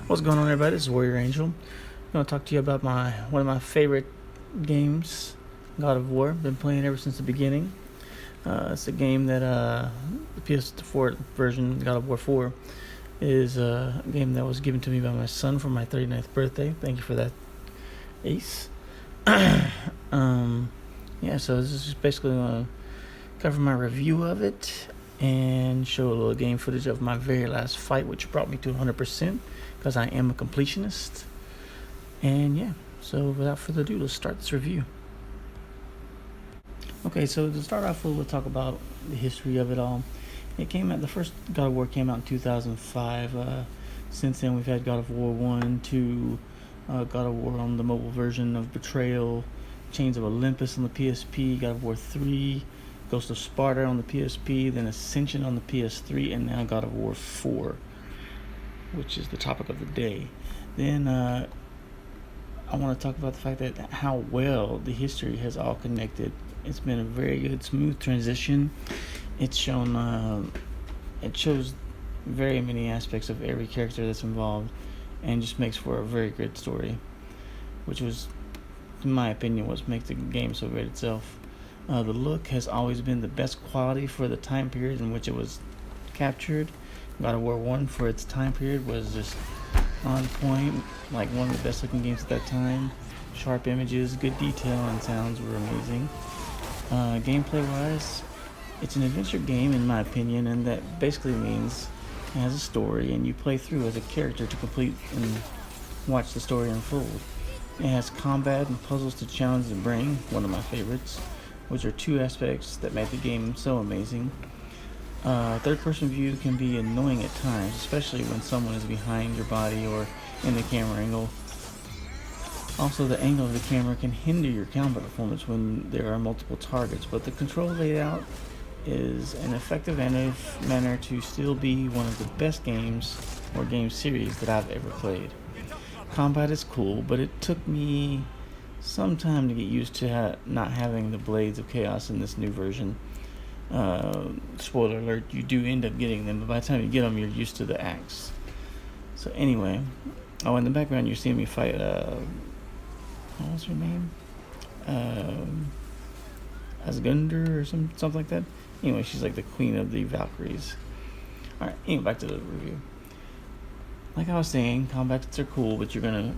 What's going on, everybody? This is Warrior Angel. I'm going to talk to you about one of my favorite games, God of War. Been playing ever since the beginning. It's a game that the PS4 version, God of War 4, is a game that was given to me by my son for my 39th birthday. Thank you for that, Ace. So this is just basically going to cover my review of it and show a little game footage of my very last fight, which brought me to 100% because I am a completionist. And yeah, so without further ado, let's start this review. Okay, so to start off, we'll talk about the history of it all. The first God of War came out in 2005. Since then, we've had God of War 1, 2, God of War on the mobile version of Betrayal, Chains of Olympus on the PSP, God of War 3, Ghost of Sparta on the PSP, then Ascension on the PS3, and now God of War 4, which is the topic of the day. Then I want to talk about the fact that how well the history has all connected. It's been a very good, smooth transition. It shows very many aspects of every character that's involved, and just makes for a very good story, which was, in my opinion, what makes the game so great itself. The look has always been the best quality for the time period in which it was captured. God of War 1, for its time period, was just on point, like one of the best looking games at that time. Sharp images, good detail, and sounds were amazing. Gameplay wise, it's an adventure game in my opinion, and that basically means it has a story and you play through as a character to complete and watch the story unfold. It has combat and puzzles to challenge the brain, one of my favorites, which are two aspects that make the game so amazing. Third-person view can be annoying at times, especially when someone is behind your body or in the camera angle. Also, the angle of the camera can hinder your combat performance when there are multiple targets, but the control layout is an effective manner to still be one of the best games or game series that I've ever played. Combat is cool, but it took me some time to get used to not having the Blades of Chaos in this new version. Spoiler alert, you do end up getting them, but by the time you get them, you're used to the axe. So anyway, in the background you're seeing me fight, what was her name? Asgundr or something like that. Anyway, she's like the queen of the Valkyries. Alright, anyway, back to the review. Like I was saying, combats are cool, but you're gonna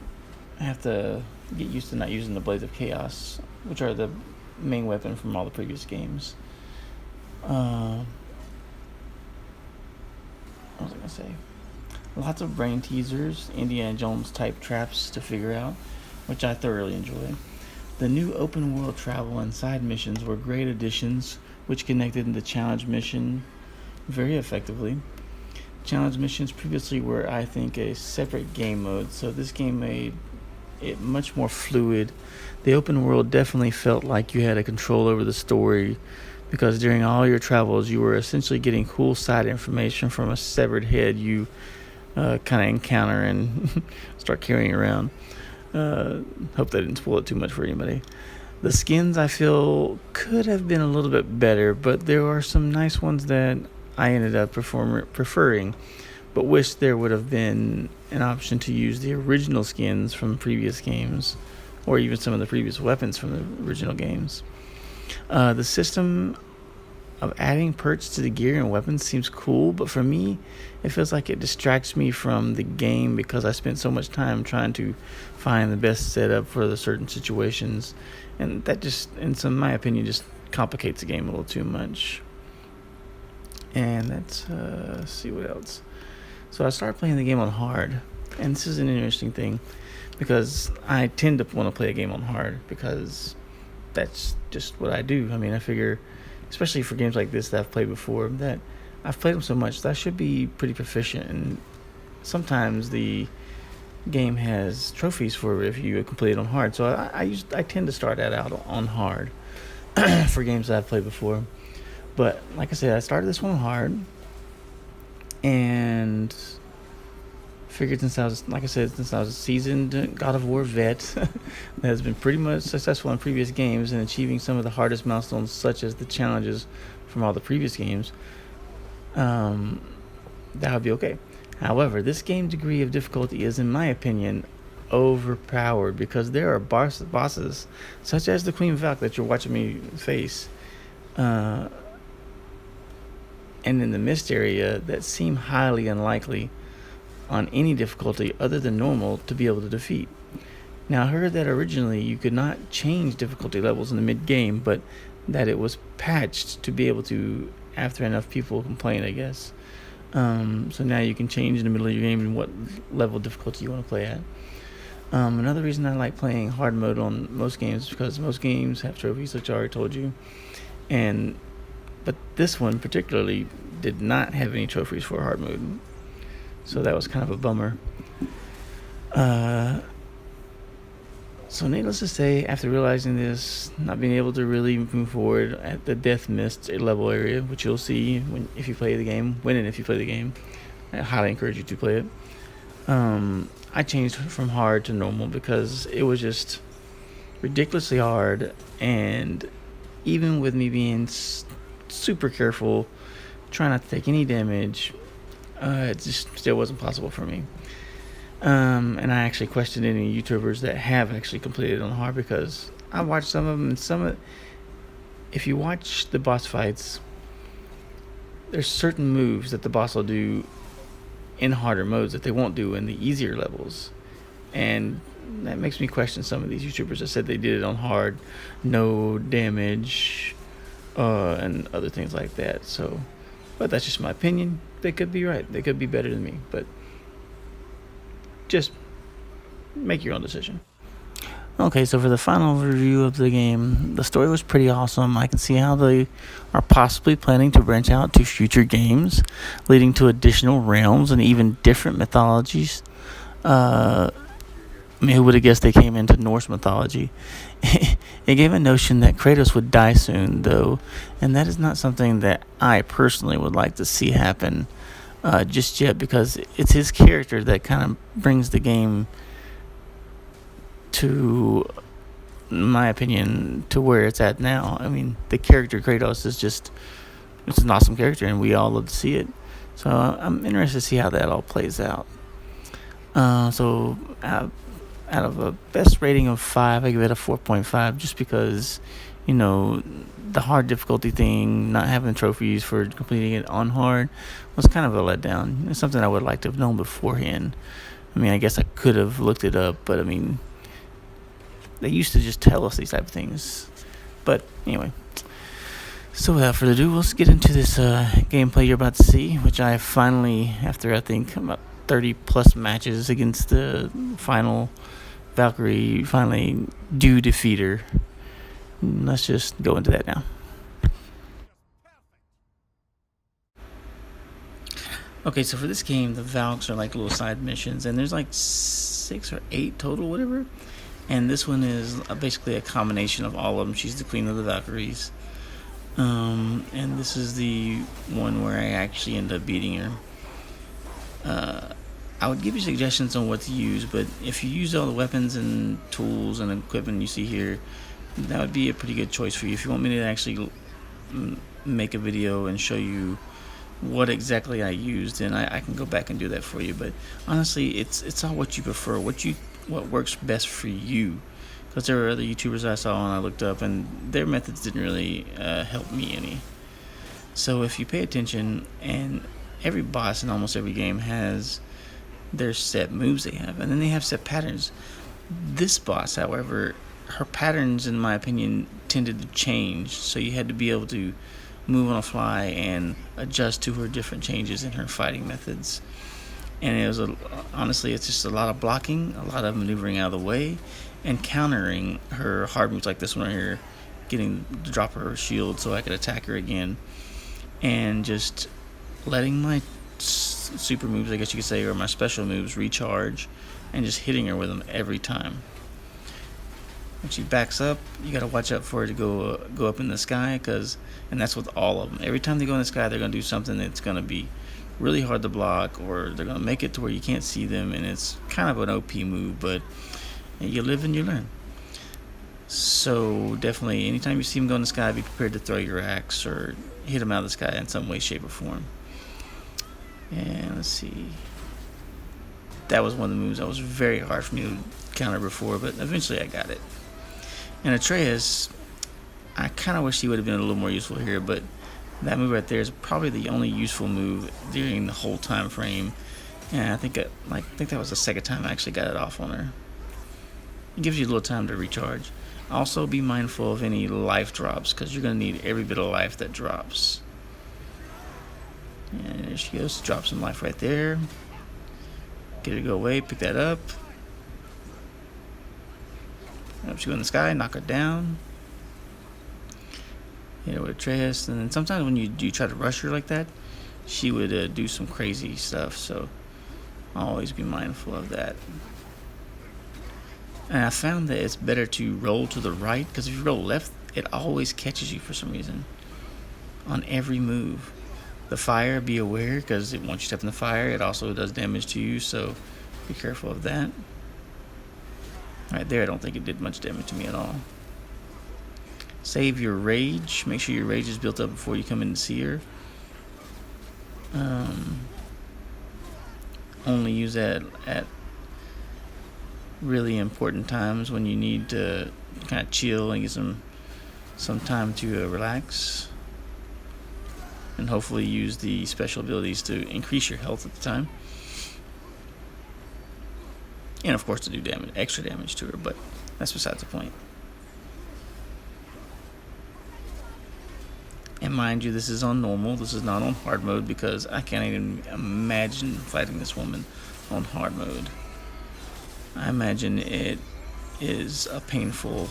have to get used to not using the Blades of Chaos, which are the main weapon from all the previous games. What was I gonna say? Lots of brain teasers, Indiana Jones type traps to figure out, which I thoroughly enjoy. The new open world travel and side missions were great additions, which connected the challenge mission very effectively. Challenge missions previously were, I think, a separate game mode, so this game made it much more fluid. The open world definitely felt like you had a control over the story, because during all your travels you were essentially getting cool side information from a severed head you kind of encounter and start carrying around. Hope that didn't spoil it too much for anybody. The skins, I feel, could have been a little bit better, but there are some nice ones that I ended up preferring, but wish there would have been an option to use the original skins from previous games, or even some of the previous weapons from the original games. The system of adding perks to the gear and weapons seems cool, but for me, it feels like it distracts me from the game because I spent so much time trying to find the best setup for the certain situations, and that just, in my opinion, just complicates the game a little too much. And let's see what else. So I started playing the game on hard, and this is an interesting thing because I tend to want to play a game on hard because that's just what I do. I mean, I figure, especially for games like this that I've played before, that I've played them so much that I should be pretty proficient, and sometimes the game has trophies for if you complete it on hard, so I tend to start that out on hard for games that I've played before. But like I said, I started this one on hard, and figured since I was a seasoned God of War vet that has been pretty much successful in previous games and achieving some of the hardest milestones, such as the challenges from all the previous games, that would be okay. However, this game's degree of difficulty is, in my opinion, overpowered because there are bosses, such as the Queen Valk that you're watching me face, uh, and in the mist area that seem highly unlikely on any difficulty other than normal to be able to defeat. Now, I heard that originally you could not change difficulty levels in the mid game, but that it was patched to be able to after enough people complain, I guess. So now you can change in the middle of your game and what level of difficulty you want to play at. Another reason I like playing hard mode on most games is because most games have trophies, which I already told you, but this one particularly did not have any trophies for hard mode, so that was kind of a bummer. So needless to say, after realizing this, not being able to really move forward at the Death Mist level area, which you'll see if you play the game, I highly encourage you to play it. I changed from hard to normal because it was just ridiculously hard, and even with me being super careful, trying not to take any damage, it just still wasn't possible for me. And I actually questioned any YouTubers that have actually completed it on hard because I watched some of them, and if you watch the boss fights, there's certain moves that the boss will do in harder modes that they won't do in the easier levels, and that makes me question some of these YouTubers that said they did it on hard, no damage, and other things like that. So, but that's just my opinion. They could be right. They could be better than me, but just make your own decision. Okay, so for the final review of the game, the story was pretty awesome. I can see how they are possibly planning to branch out to future games, leading to additional realms and even different mythologies. Who would have guessed they came into Norse mythology? It gave a notion that Kratos would die soon, though, and that is not something that I personally would like to see happen just yet, because it's his character that kind of brings the game to, in my opinion, to where it's at now. I mean, the character Kratos is it's an awesome character, and we all love to see it. So I'm interested to see how that all plays out. So out of a best rating of 5, I give it a 4.5, just because, the hard difficulty thing, not having trophies for completing it on hard, was kind of a letdown. It's something I would like to have known beforehand. I mean, I guess I could have looked it up, but I mean, they used to just tell us these type of things. But anyway, so without further ado, let's get into this gameplay you're about to see, which I finally, after I think about 30 plus matches against the final Valkyrie, finally do defeat her. Let's just go into that now. Okay, so for this game, the Valks are like little side missions, and there's like 6 or 8 total, whatever. And this one is basically a combination of all of them. She's the queen of the Valkyries. And this is the one where I actually end up beating her. I would give you suggestions on what to use, but if you use all the weapons and tools and equipment you see here, that would be a pretty good choice for you. If you want me to actually make a video and show you what exactly I used, then I can go back and do that for you. But honestly, it's all what you prefer, what works best for you. Because there were other YouTubers I saw and I looked up, and their methods didn't really help me any. So if you pay attention, and every boss in almost every game has their set moves they have, and then they have set patterns. This boss, however, her patterns, in my opinion, tended to change, so you had to be able to move on the fly and adjust to her different changes in her fighting methods. And it was honestly, it's just a lot of blocking, a lot of maneuvering out of the way, and countering her hard moves like this one right here, getting to drop her shield so I could attack her again, and just letting my super moves, I guess you could say, or my special moves recharge, and just hitting her with them every time. When she backs up, you gotta watch out for her to go up in the sky, and that's with all of them. Every time they go in the sky, they're gonna do something that's gonna be really hard to block, or they're gonna make it to where you can't see them, and it's kind of an OP move, but you live and you learn. So definitely, anytime you see them go in the sky, be prepared to throw your axe or hit them out of the sky in some way, shape, or form. And let's see. that was one of the moves that was very hard for me to counter before, but eventually I got it. And Atreus, I kind of wish he would have been a little more useful here, but that move right there is probably the only useful move during the whole time frame. And I think that was the second time I actually got it off on her. It gives you a little time to recharge. Also, be mindful of any life drops, because you're going to need every bit of life that drops. And there she goes. Drop some life right there. Get her to go away. Pick that up. Up she go in the sky. Knock her down. Hit her with Atreus. And then sometimes when you try to rush her like that, she would do some crazy stuff. So always be mindful of that. And I found that it's better to roll to the right, because if you roll left, it always catches you for some reason on every move. The fire, be aware, because once you step in the fire, it also does damage to you, so be careful of that. Right there, I don't think it did much damage to me at all. Save your rage. Make sure your rage is built up before you come in to see her. Only use that at really important times when you need to kind of chill and get some time to relax. And hopefully use the special abilities to increase your health at the time. And of course to do damage, extra damage to her, but that's besides the point. And mind you, this is on normal, this is not on hard mode, because I can't even imagine fighting this woman on hard mode. I imagine it is a painful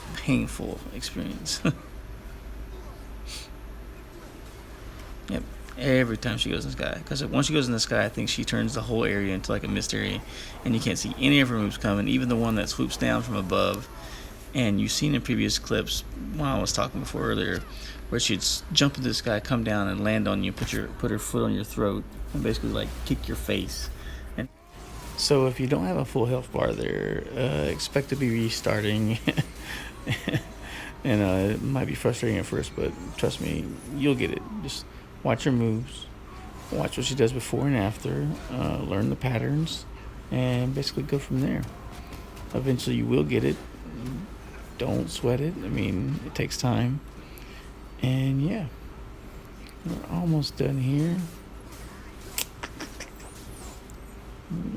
experience. Yep, every time she goes in the sky. Because once she goes in the sky, I think she turns the whole area into like a mist area, and you can't see any of her moves coming, even the one that swoops down from above. And you've seen in previous clips, while I was talking before earlier, where she'd jump into the sky, come down, and land on you, put her foot on your throat, and basically like kick your face. And so if you don't have a full health bar there, expect to be restarting. And it might be frustrating at first, but trust me, you'll get it. Just watch her moves, watch what she does before and after, learn the patterns, and basically go from there. Eventually you will get it. Don't sweat it. I mean, it takes time. And yeah, we're almost done here.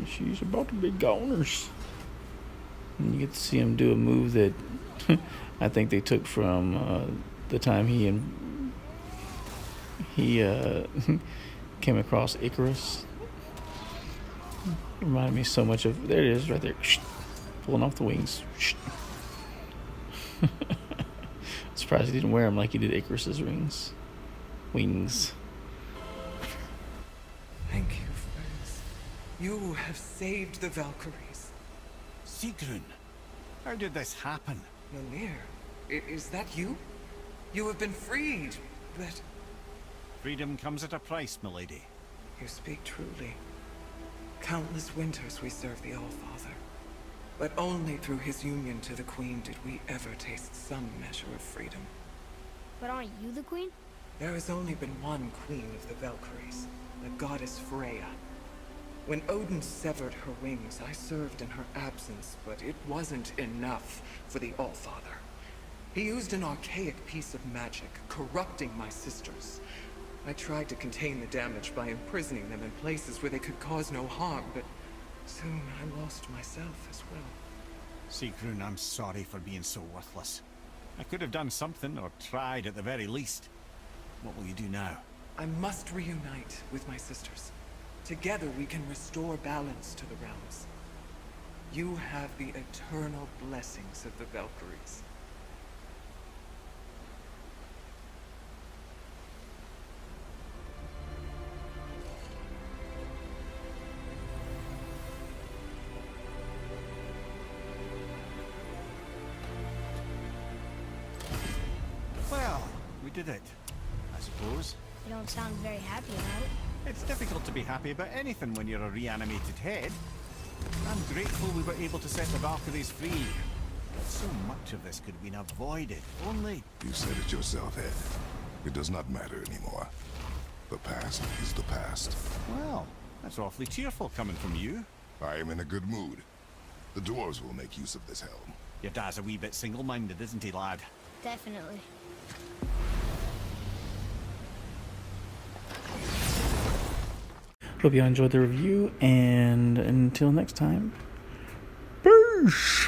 She's about to be goners. And you get to see him do a move that I think they took from the time he came across Icarus. Reminded me so much of, there it is right there, pulling off the wings. Surprised he didn't wear them like he did Icarus's wings. Thank you, friends. You have saved the Valkyries. Sigrun, how did this happen? Mimir, is that you? You have been freed, but... Freedom comes at a price, milady. You speak truly. Countless winters we serve the All-Father. But only through his union to the Queen did we ever taste some measure of freedom. But aren't you the queen? There has only been one queen of the Valkyries, the goddess Freya. When Odin severed her wings, I served in her absence, but it wasn't enough for the All-Father. He used an archaic piece of magic, corrupting my sisters. I tried to contain the damage by imprisoning them in places where they could cause no harm, but soon I lost myself as well. Sigrun, I'm sorry for being so worthless. I could have done something, or tried at the very least. What will you do now? I must reunite with my sisters. Together we can restore balance to the realms. You have the eternal blessings of the Valkyries. Well, we did it, I suppose. You don't sound very happy about it. It's difficult to be happy about anything when you're a reanimated head. I'm grateful we were able to set the Valkyries free. So much of this could have been avoided, only... You said it yourself, Ed. It does not matter anymore. The past is the past. Well, that's awfully cheerful coming from you. I am in a good mood. The dwarves will make use of this helm. Your dad's a wee bit single-minded, isn't he, lad? Definitely. Hope you enjoyed the review, and until next time, peace!